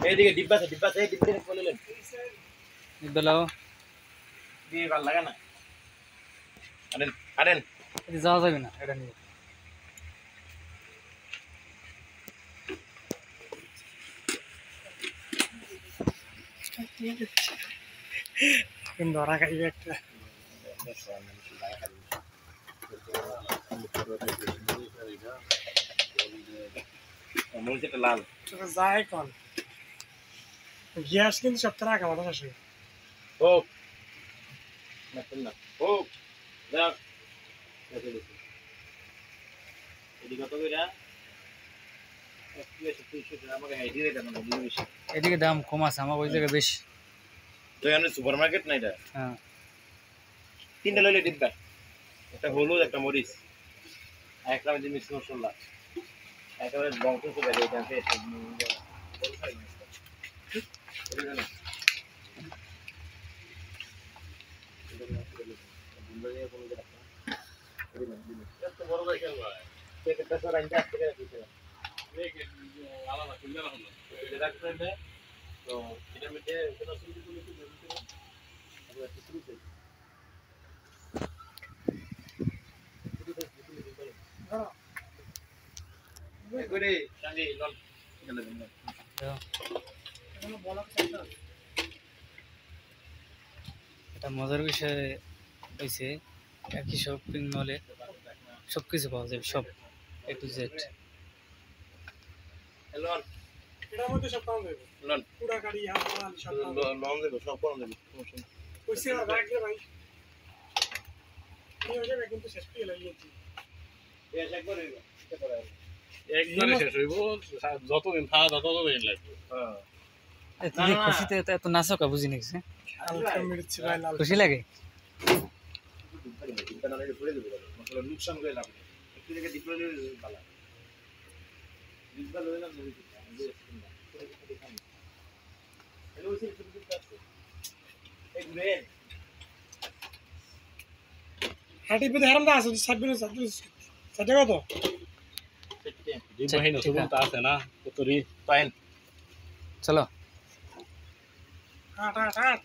এইদিকে ডিব্বা আছে ডিব্বা বলে নেন ডিব্বা লাও দিয়ে ভালো লাগে না আনেন আনেন এটা যাওয়া যাবে না এটা নিয়ে কিন্তু ধরা খাইবে একটা মরিচটা লাল যায় কোন গ্যাস কিন্তু সব টাকা আমাদের কাছে ও না ও দেখ এদিকে কত কইরা এদিকে দাম কম আছে আমার ওই জায়গায় বেশি তো এখানে সুপার মার্কেট না এটা হ্যাঁ তিনটা লইলে ডিব্বা একটা হলুদ একটা মরিচ একটা মিক্স মশলা একেবারে বংশ চলে যায় এটা এটা মজার বিষয় হয়েছে একই শপিং মলে সবকিছু পাওয়া যাবে সব এ টু জেড এটার মধ্যে সব পাওয়া যাবে পুরা গাড়ি হাত সব লন দেবো সব পাওয়া যাবে কইছে আর ব্যাগ রে ভাই এই হয়ে যাবে কিন্তু শেষ করে লাগিয়েছি একবারে শেষ হইব যতদিন খাওয়া দাওয়া ততদিন লাগবে তুমি খুশিতে এত নাচো কা বুঝি নিছে হালকা মির্চ ভাই লাল খুশি লাগে নুকসান করে লাভ একটু জায়গায় ডিপ্লোলে ভালো ডিপ্লো লই না নই হ্যালো স্যার কিছু আছে এই গ্রেন হাঁটি পেতে হারাম দা আছে 26 সাথে কত ডিব্বা হেনো সুবন্ত আছে না কতরি পাইন চলো হাট হাট হাট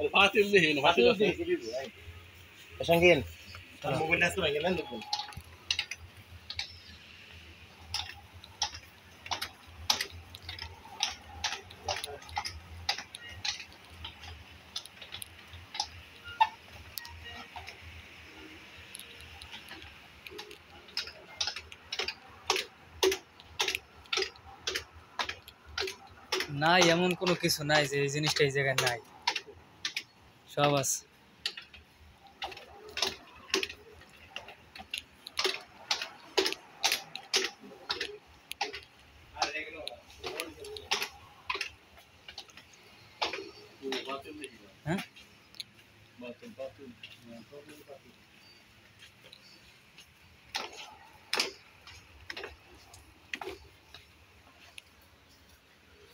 Fácil deh, fácil deh. Pasangin. Mobil nas kurang jalan tuh. নাই এমন কোনো কিছু নাই যে এই জিনিসটা এই জায়গায় নাই সব আছে হ্যাঁ